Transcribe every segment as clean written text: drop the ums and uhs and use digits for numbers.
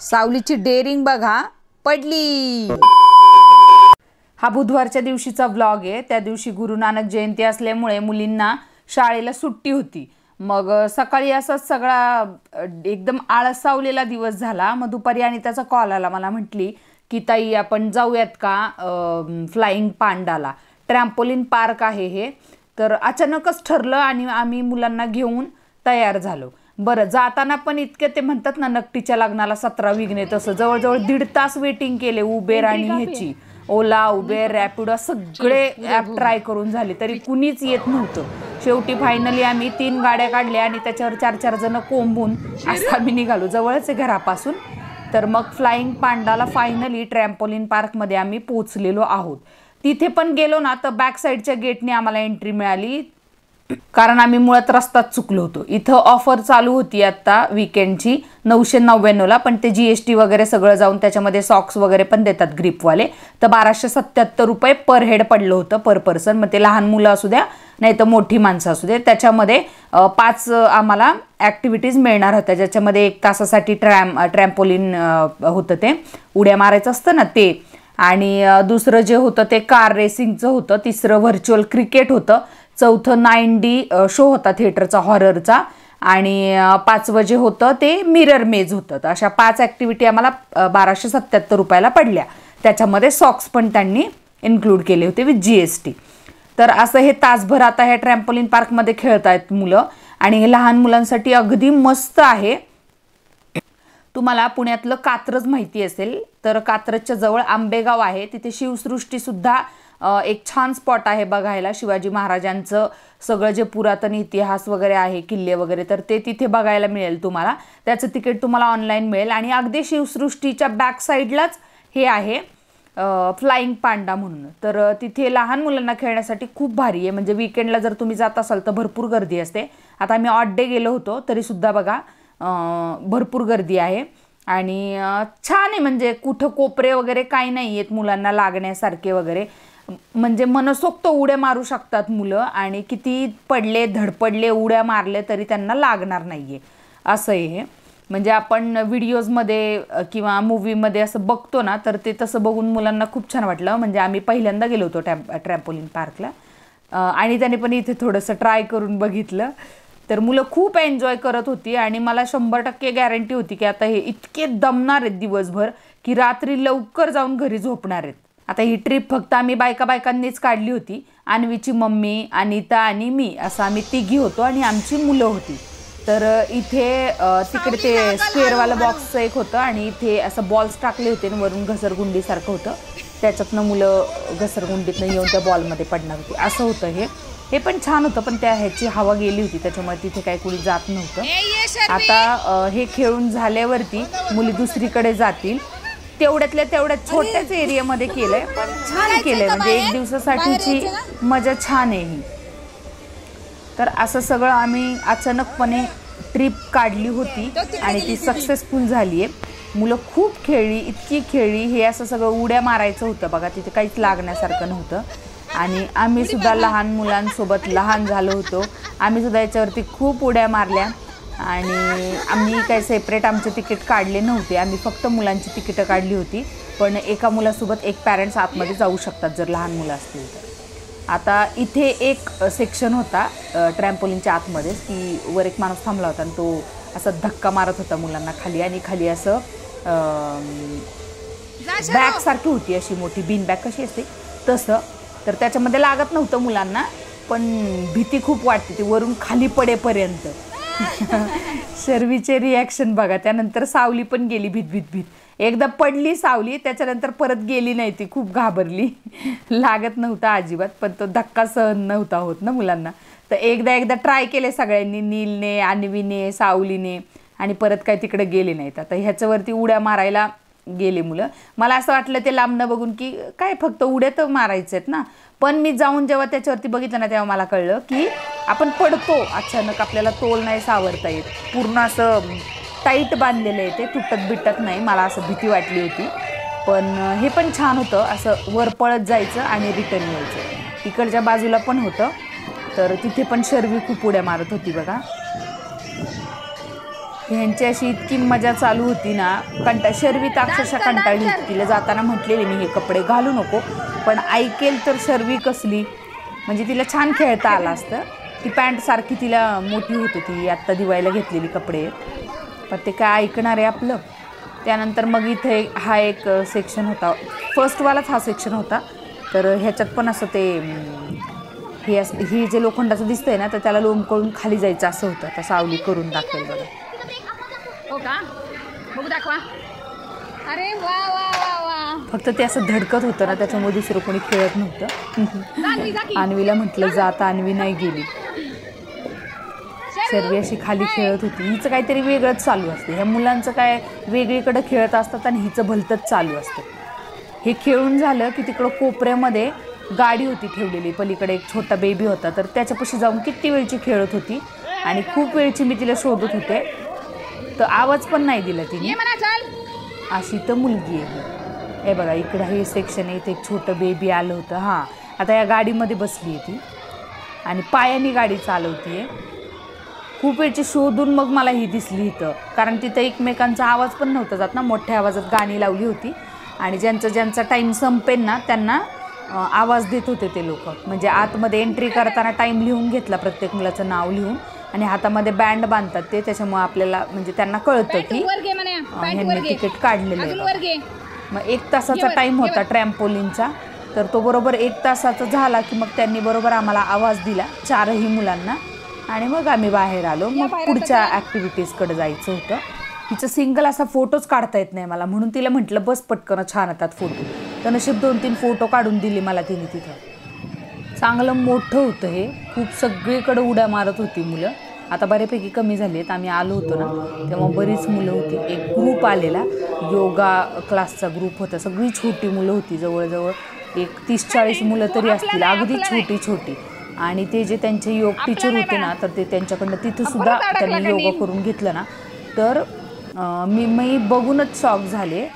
सावलीची डेअरिंग बघा, पडली। हा बुधवारच्या दिवशीचा व्लॉग आहे। त्या दिवशी गुरु नानक जयंती असल्यामुळे मुलींना शाळेला सुट्टी होती। मग सकाळी असाच सगळा एकदम आळसावलेला दिवस झाला। मग दुपारी आणि त्याचा कॉल आला, मला म्हटली की ताई आपण जाऊयात का फ्लाइंग पांडाला। ट्रॅम्पोलिन पार्क आहे हे। तर अचानकच ठरलं आणि आम्ही मुलांना घेऊन तयार झालो। बरं, जाताना पण इतके ते म्हणतात ना नकटीच्या लग्नाला 17 विघ्ने, तसं जवळजवळ 1.5 तास वेटिंग केले। उबेर आणि ह्याची ओला, उबेर, रॅपिडो सगळे ॲप ट्राय करून झाले तरी कुणीच येत नव्हतं। शेवटी फायनली आम्ही 3 गाड्या काढल्या आणि त्याच्यावर 4-4 जण कोंबून असं आम्ही निघालो, जवळच आहे घरापासून। तर मग फ्लाइंग पांडाला फायनली ट्रॅम्पोलिन पार्कमध्ये आम्ही पोहोचलेलो आहोत। तिथे पण गेलो ना तर बॅक साईडच्या गेटने आम्हाला एंट्री मिळाली, कारण आम्ही मुळात रस्ताच चुकलो होतो। इथं ऑफर चालू होती आता वीकेंडची 999ला, पण ते GST वगैरे सगळं जाऊन त्याच्यामध्ये सॉक्स वगैरे पण देतात ग्रिपवाले, तर 1277 रुपये पर हेड पडलं होतं पर पर्सन। मग ते लहान मुलं असू द्या नाही तर मोठी माणसं असू दे, त्याच्यामध्ये 5 आम्हाला ॲक्टिव्हिटीज मिळणार होत्या, ज्याच्यामध्ये 1 तासासाठी ट्रॅम्पोलिन होतं, ते उड्या मारायचं असतं ना ते, आणि दुसरं जे होतं ते कार रेसिंगचं होतं, तिसरं व्हर्च्युअल क्रिकेट होतं, चौथं 9D शो होता थिएटरचा हॉररचा, आणि 5वं जे होतं ते मिरर मेज होतं। तर अशा 5 ॲक्टिव्हिटी आम्हाला 1277 रुपयाला पडल्या। त्याच्यामध्ये सॉक्स पण त्यांनी इन्क्लूड केले होते विथ GST। तर असं हे तासभर आता ह्या ट्रॅम्पोलिन पार्कमध्ये खेळतायत मुलं, आणि हे लहान मुलांसाठी अगदी मस्त आहे। तुम्हाला पुण्यातलं कात्रज माहिती असेल तर कात्रजच्या जवळ आंबेगाव आहे, तिथे शिवसृष्टीसुद्धा एक छान स्पॉट आहे बघायला। शिवाजी महाराजांचं सगळं जे पुरातन इतिहास वगैरे आहे, किल्ले वगैरे, तर ते तिथे बघायला मिळेल तुम्हाला। त्याचं तिकीट तुम्हाला ऑनलाईन मिळेल, आणि अगदी शिवसृष्टीच्या बॅक साईडलाच हे आहे फ्लाइंग पांडा म्हणून। तर तिथे लहान मुलांना खेळण्यासाठी खूप भारी आहे, म्हणजे वीकेंडला जर तुम्ही जात असाल तर भरपूर गर्दी असते। आता आम्ही ऑड डे गेलो होतो तरीसुद्धा बघा भरपूर गर्दी आहे, आणि छान आहे, म्हणजे कुठं कोपरे वगैरे काही नाही आहेत मुलांना लागण्यासारखे वगैरे, म्हणजे मनसोक्त उड्या मारू शकतात मुलं, आणि किती पडले धडपडले उड्या मारले तरी त्यांना लागणार नाही आहे असं आहे हे। म्हणजे आपण व्हिडिओजमध्ये किंवा मूवीमध्ये असं बघतो ना, तर ते तसं बघून मुलांना खूप छान वाटलं। म्हणजे आम्ही पहिल्यांदा गेलो होतो ट्रॅम्पोलिन पार्कला, आणि त्याने पण इथे थोडंसं ट्राय करून बघितलं, तर मुलं खूप एन्जॉय करत होती, आणि मला 100% गॅरंटी होती की आता हे इतके दमणार आहेत दिवसभर की रात्री लवकर जाऊन घरी झोपणार आहेत। आता ही ट्रिप फक्त आम्ही बायकांनीच काढली होती। अन्वीची मम्मी, अनिता आणि मी, असं आम्ही तिघी होतो, आणि आमची मुलं होती। तर इथे तिकडे ते स्क्वेअरवाला बॉक्सचं एक होतं, आणि इथे असं बॉल्स टाकले होते आणि वरून घसरगुंडीसारखं होतं, त्याच्यातनं मुलं घसरगुंडीतनं येऊन त्या बॉलमध्ये पडणार होती, असं होतं हे पण छान होतं, पण त्या ह्याची हवा गेली होती त्याच्यामुळे तिथे काही कुणी जात नव्हतं। आता हे खेळून झाल्यावरती मुली दुसरीकडे जातील, तेवढ्यातल्या तेवढ्यात छोट्याच एरियामध्ये केलंय, पण छान केलंय, म्हणजे 1 दिवसासाठीची मजा छान आहे ही। तर असं सगळं आम्ही अचानकपणे ट्रिप काढली होती, आणि ती सक्सेसफुल झाली आहे। मुलं खूप खेळली, इतकी खेळली, हे असं सगळं उड्या मारायचं होतं बघा, तिथे काहीच लागण्यासारखं नव्हतं, आणि आम्ही सुद्धा लहान मुलांसोबत लहान झालो होतो, आम्ही सुद्धा याच्यावरती खूप उड्या मारल्या, आणि आम्ही काही सेपरेट आमचे तिकीट काढले नव्हते, आम्ही फक्त मुलांची तिकीटं काढली होती, पण एका मुलासोबत एक पॅरेंट्स आतमध्ये जाऊ शकतात जर लहान मुलं असतील तर। आता इथे एक सेक्शन होता ट्रॅम्पोलिनच्या आतमध्ये की वर एक माणूस थांबला होता, आणि तो असा धक्का मारत होता मुलांना खाली, आणि खाली असं बॅगसारखी होती, अशी मोठी बीन बॅग कशी असते तसं, तर त्याच्यामध्ये लागत नव्हतं मुलांना, पण भीती खूप वाटते ती वरून खाली पडेपर्यंत। शर्वीचे रिॲक्शन बघा, त्यानंतर सावली पण गेली भीत भीत भीत, एकदा पडली सावली, त्याच्यानंतर परत गेली नाही, ती खूप घाबरली, लागत नव्हता अजिबात, पण तो धक्का सहन नव्हता होत ना मुलांना। तर एकदा ट्राय केले सगळ्यांनी, नीलने, अन्वीने, सावलीने, आणि परत काय तिकडे गेले नाहीत। आता ह्याच्यावरती उड्या मारायला गेले मुलं, मला असं वाटलं ते लांबनं बघून की काय फक्त उड्या तर मारायचे आहेत ना, पण मी जाऊन जेव्हा त्याच्यावरती बघितलं ना तेव्हा मला कळलं की आपण पडतो अचानक, आपल्याला तोल नाही सावरता येत, पूर्ण असं टाईट बांधलेलं आहे ते, तुटत बिटत नाही, मला असं भीती वाटली होती। पण हे पण छान होतं, असं वर पळत जायचं आणि रिटर्न यायचं। इकडच्या बाजूला पण होतं, तर तिथे पण शर्वी खूप उड्या मारत होती बघा। ह्यांची अशी इतकी मजा चालू होती ना, शर्वी तर अक्षरशः कंटाळली होती. तिला जाताना म्हटलेले मी हे कपडे घालू नको, पण ऐकेल तर शर्वी कसली, म्हणजे तिला छान खेळता आलं असतं. ती पॅन्ट सारखी तिला मोठी होत होती, आत्ता दिवाळीला घेतलेली कपडे, पण ते काय ऐकणार आहे आपलं. त्यानंतर मग इथे हा एक सेक्शन होता, फर्स्टवालाच हा सेक्शन होता. तर ह्याच्यात पण असं ते हे जे लोखंडाचं दिसतंय ना, तर त्याला लोंबकळून खाली जायचं असं होतं. आता सावली करून दाखवेल बघा. हो का, बघू दाखवा. अरे वा वा वा वा. फक्त ते असं धडकत होतं ना, त्याच्यामुळे दुसरं कोणी खेळत नव्हतं. अन्वीला म्हटलं जाता, अन्वी नाही गेली. शर्वी अशी खाली खेळत होती. हिचं काहीतरी वेगळंच चालू असतं. ह्या मुलांचं काय वेगळीकडे खेळत असतात आणि हिचं भलतंच चालू असतं. हे खेळून झालं की तिकडं कोपऱ्यामध्ये गाडी होती ठेवलेली, पलीकडे एक छोटा बेबी होता. तर त्याच्यापाशी जाऊन किती वेळची खेळत होती आणि खूप वेळची मी तिला शोधत होते, तर आवाज पण नाही दिला तिने. अशी तर मुलगी आहे. हे बघा इकडं हे सेक्शन आहे, इथे एक छोटं बेबी आलं होतं. हां, आता या गाडीमध्ये बसली आहे ती आणि पायाने गाडी चालवती आहे. खूप वेळची शोधून मग मला ही दिसली इथं, कारण तिथं एकमेकांचा आवाज पण नव्हता जात ना. मोठ्या आवाजात गाणी लावली होती आणि ज्यांचा टाईम संपेल ना त्यांना आवाज देत होते ते लोक. म्हणजे आतमध्ये एंट्री करताना टाईम लिहून घेतला, प्रत्येक मुलाचं नाव लिहून, आणि हातामध्ये बँड बांधतात ते. त्याच्यामुळे आपल्याला म्हणजे त्यांना कळतं की ह्यांनी तिकीट काढलेलं आहे. मग 1 तासाचा टाईम होता ट्रॅम्पोलिनचा. तर तो बरोबर 1 तासाचा झाला की मग त्यांनी बरोबर आम्हाला आवाज दिला, 4ही मुलांना, आणि मग आम्ही बाहेर आलो. मग पुढच्या ॲक्टिव्हिटीजकडे जायचं होतं. तिचं सिंगल असा फोटोच काढता येत नाही मला, म्हणून तिला म्हटलं बस पटकन, छान येतात फोटो. तर नशीब 2-3 फोटो काढून दिले मला तिने तिथं. चांगलं मोठं होतं हे, खूप सगळीकडे उड्या मारत होती मुलं. आता बऱ्यापैकी कमी झाली आहेत. आम्ही आलो होतो ना तेव्हा बरीच मुलं होती. एक ग्रुप आलेला, योगा क्लासचा ग्रुप होता. सगळी छोटी मुलं होती, जवळजवळ एक 30-40 मुलं तरी असतील, अगदी छोटी छोटी. आणि ते जे त्यांचे योग टीचर होते ना, तर ते त्यांच्याकडनं तिथंसुद्धा त्यांनी योगा करून घेतलं ना. तर मी बघूनच शॉक झाले.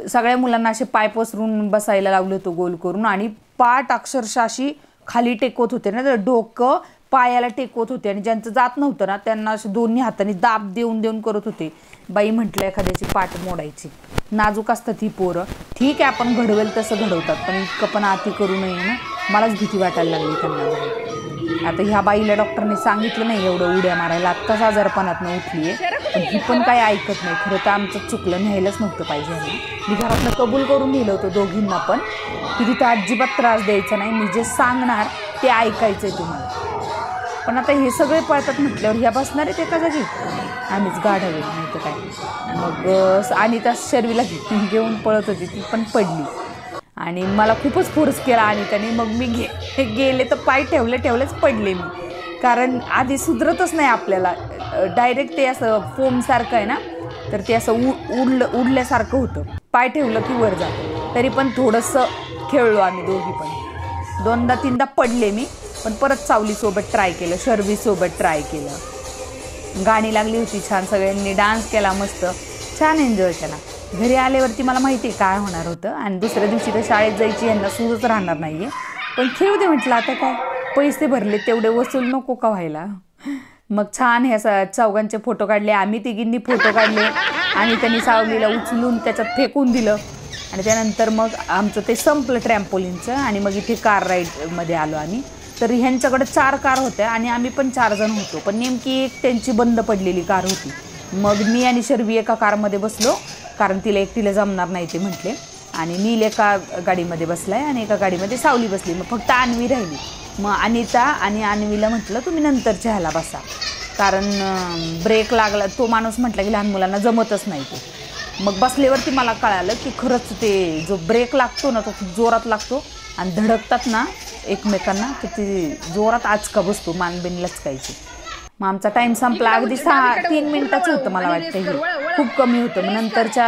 सगळ्या मुलांना असे पाय पसरून बसायला लावलं होतं गोल करून, आणि पाठ अक्षरशः अशी खाली टेकवत होते ना, तर डोकं पायाला टेकवत होते. आणि ज्यांचं जात नव्हतं ना त्यांना असे दोन्ही हाताने दाब देऊन देऊन करत होते. बाई म्हटलं एखाद्याची पाठ मोडायची. नाजूक असतात ही पोरं. ठीक आहे आपण घडवेल तसं घडवतात, पण इतकं पण आती करू नये ना. मलाच भीती वाटायला लागली त्यांना. आता ह्या बाईला डॉक्टरने सांगितलं नाही एवढं उड्या मारायला, आत्ताच आजारपणातनं उठली आहे, पण ही पण काही ऐकत नाही. खरं तर आमचं चुकलं, न्यायलाच नव्हतं पाहिजे. मी घरातनं कबूल करून नेलं होतं दोघींना पण, की तिथं अजिबात त्रास द्यायचा नाही, मी जे सांगणार ते ऐकायचं आहे तुम्हाला. पण आता हे सगळे पळतात म्हटल्यावर ह्या बसणार आहेत एका जागी, आम्हीच गाढावे नाही तर काय. मग आणि त्या शर्वीला घेऊन पळत होती, ती पण पडली आणि मला खूपच फोर्स केला. आणि त्याने मग मी गेले तर पाय ठेवलेच पडले मी, कारण आधी सुधरतच नाही आपल्याला. डायरेक्ट ते असं फोमसारखं आहे ना, तर ते असं उडल्यासारखं होतं. पाय ठेवलं की वर जातं. तरी पण थोडंसं खेळलो आम्ही दोघी पण. 2दा-3दा पडले मी, पण परत सावलीसोबत ट्राय केलं, शर्वीसोबत ट्राय केलं. गाणी लागली होती छान, सगळ्यांनी डान्स केला मस्त, छान एन्जॉय केला. घरी आल्यावरती मला माहिती आहे काय होणार होतं, आणि दुसऱ्या दिवशी तर शाळेत जायची यांना सूरच राहणार नाही आहे. पण खेळू दे म्हटलं, आता काय पैसे भरले तेवढे वसूल नको का व्हायला. मग छान ह्या चौघांचे फोटो काढले, आम्ही तिघींनी फोटो काढले, आणि त्यांनी सावलीला उचलून त्याच्यात फेकून दिलं. आणि त्यानंतर मग आमचं ते संपलं ट्रॅम्पोलिनचं, आणि मग इथे कार राईडमध्ये आलो आम्ही. तर ह्यांच्याकडे 4 कार होत्या आणि आम्ही पण 4 जण होतो, पण नेमकी एक त्यांची बंद पडलेली कार होती. मग मी आणि शर्वी एका कारमध्ये बसलो, कारण तिला एकटीला जमणार नाही ते म्हटले, आणि नील एका गाडीमध्ये बसलाय आणि एका गाडीमध्ये सावली बसली. मग फक्त अन्वी राहिली. मग अनिता आणि अन्वीला म्हटलं तुम्ही नंतरच्या ह्याला बसा, कारण ब्रेक लागला. तो माणूस म्हटला की लहान मुलांना जमतच नाही ते. मग बसल्यावरती मला कळालं की खरंच ते जो ब्रेक लागतो ना तो खूप जोरात लागतो, आणि धडकतात ना एकमेकांना, तर ते जोरात आचका बसतो, मानबीन लचकायची. मग आमचा टाईम संपला. अगदी 3 मिनिटाचं होतं मला वाटतं, हे खूप कमी होतं. मग नंतरच्या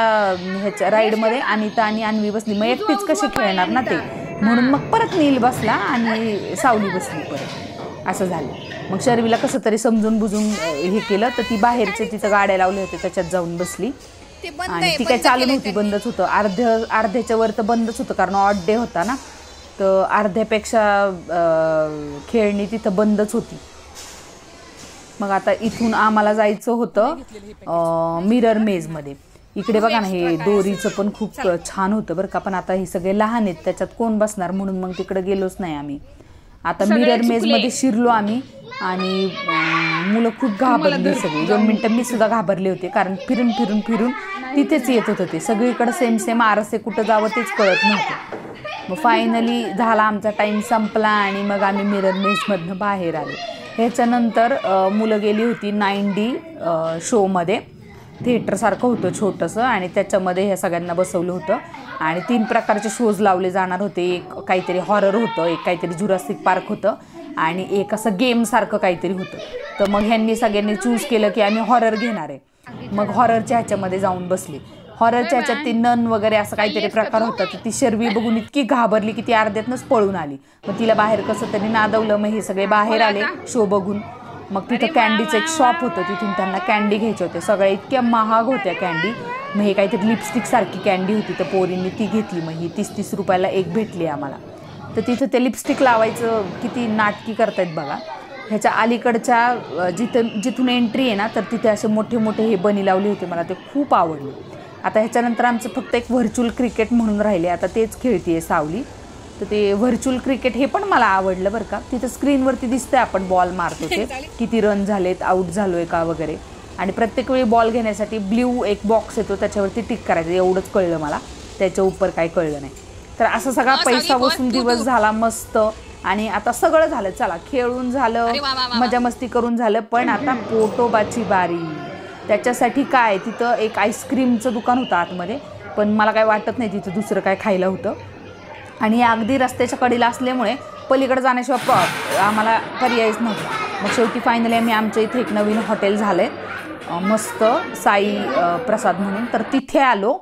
ह्याच्या राईडमध्ये अनिता आणि अन्वी बसली. मग एकटीच कशी खेळणार ना ते, म्हणून मग परत नील बसला आणि सावली बसली परत, असं झालं. मग शर्वीला कसं तरी समजून बुजून हे केलं, तर ती बाहेरचे तिथं गाड्या लावले होते त्याच्यात जाऊन बसली, आणि ती काय चालू नव्हती, बंदच होतं. अर्ध्याच्या वर तर बंदच होतं, कारण ऑड डे होता ना, तर अर्ध्यापेक्षा खेळणी तिथं बंदच होती. मग आता इथून आम्हाला जायचं होतं मिरर मेजमध्ये. इकडे बघा ना, हे दोरीचं पण खूप छान होतं बरं का, पण आता हे सगळे लहान आहेत, त्याच्यात कोण बसणार म्हणून मग तिकडे गेलोच नाही आम्ही. आता मिरर मेजमध्ये शिरलो आम्ही आणि मुलं खूप घाबरली सगळी. 2 मिनटं मी सुद्धा घाबरले होते, कारण फिरून फिरून फिरून तिथेच येत होतं ते. सगळीकडे सेम सेम आरसे, कुठं जावं तेच कळत नव्हतं. मग फायनली झाला आमचा टाईम संपला आणि मग आम्ही मिरर मेजमधनं बाहेर आलो. ह्याच्यानंतर मुलं गेली होती 9D शोमध्ये. थिएटरसारखं होतं छोटंसं आणि त्याच्यामध्ये ह्या सगळ्यांना बसवलं होतं आणि 3 प्रकारचे शोज लावले जाणार होते. एक काहीतरी हॉरर होतं, एक काहीतरी जुरासिक पार्क होतं आणि एक असं गेमसारखं काहीतरी होतं. तर मग ह्यांनी सगळ्यांनी चूज केलं की आम्ही हॉरर घेणार आहे. मग हॉररच्या ह्याच्यामध्ये जाऊन बसले. हॉररच्या ह्याच्यात ती नन वगैरे असं काहीतरी प्रकार होता. तर ती शर्वी बघून इतकी घाबरली की ती अर्ध्यातनंच पळून आली. मग तिला बाहेर कसं तरी नादवलं. मग हे सगळे बाहेर आले शो बघून. मग तिथं कॅन्डीचं एक शॉप होतं, तिथून त्यांना कॅन्डी घ्यायचे होते. सगळ्या इतक्या महाग होत्या कॅन्डी. मग हे काहीतरी लिपस्टिकसारखी कॅन्डी होती, तर पोरींनी ती घेतली. मग ही 30-30 रुपयाला एक भेटली आम्हाला. तर तिथं ते लिपस्टिक लावायचं किती नाटकी करतायत बघा. ह्याच्या अलीकडच्या जिथून एंट्री आहे ना, तर तिथे असे मोठे मोठे हे बनी लावले होते. मला ते खूप आवडले. आता ह्याच्यानंतर आमचं फक्त एक व्हर्च्युअल क्रिकेट म्हणून राहिले. आता तेच खेळते सावली. तर ते व्हर्च्युअल क्रिकेट हे पण मला आवडलं बरं का. तिथं स्क्रीनवरती दिसतंय आपण बॉल मारतो ते किती रन झालेत, आऊट झालो आहे का वगैरे. आणि प्रत्येक वेळी बॉल घेण्यासाठी ब्ल्यू एक बॉक्स येतो, त्याच्यावरती टिक करायचं. एवढंच कळलं मला, त्याच्या उपर काही कळलं नाही. तर असं सगळा पैसा वसूल दिवस झाला मस्त. आणि आता सगळं झालं, चला खेळून झालं, मजा मस्ती करून झालं. पण आता पोटोबाची बारी. त्याच्यासाठी काय, तिथं एक आईस्क्रीमचं दुकान होतं आतमध्ये, पण मला काय वाटत नाही तिथं दुसरं काय खायला होतं. आणि अगदी रस्त्याच्या कडेला असल्यामुळे पलीकडे जाण्याशिवाय आम्हाला पर्यायच नव्हता. मग शेवटी फायनली आमच्या इथे एक नवीन हॉटेल झालं आहे मस्त, साई प्रसाद म्हणून. तर तिथे आलो.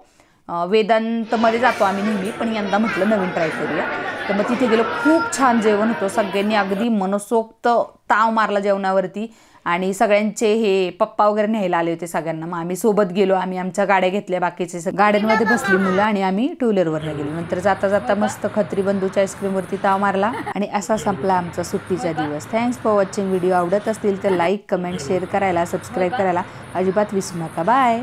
वेदांतमध्ये जातो आम्ही नेहमी, पण यंदा म्हटलं नवीन ट्राय करूया. तर मग तिथे गेलो. खूप छान जेवण होतं. सगळ्यांनी अगदी मनसोक्त ताव मारला जेवणावरती. आणि सगळ्यांचे हे पप्पा वगैरे न्यायला आले होते सगळ्यांना. मग आम्ही सोबत गेलो. आम्ही आमच्या गाड्या घेतल्या, बाकीचे गाड्यांमध्ये बसली मुलं आणि आम्ही 2 व्हीलरवरनं गेलो. नंतर जाता जाता मस्त खत्री बंधूच्या आईस्क्रीमवरती ताव मारला आणि असा संपला आमचा सुट्टीचा दिवस. Thanks for watching. व्हिडिओ आवडत असतील तर लाईक, कमेंट, शेअर करायला, सबस्क्राईब करायला अजिबात विसरू नका. बाय.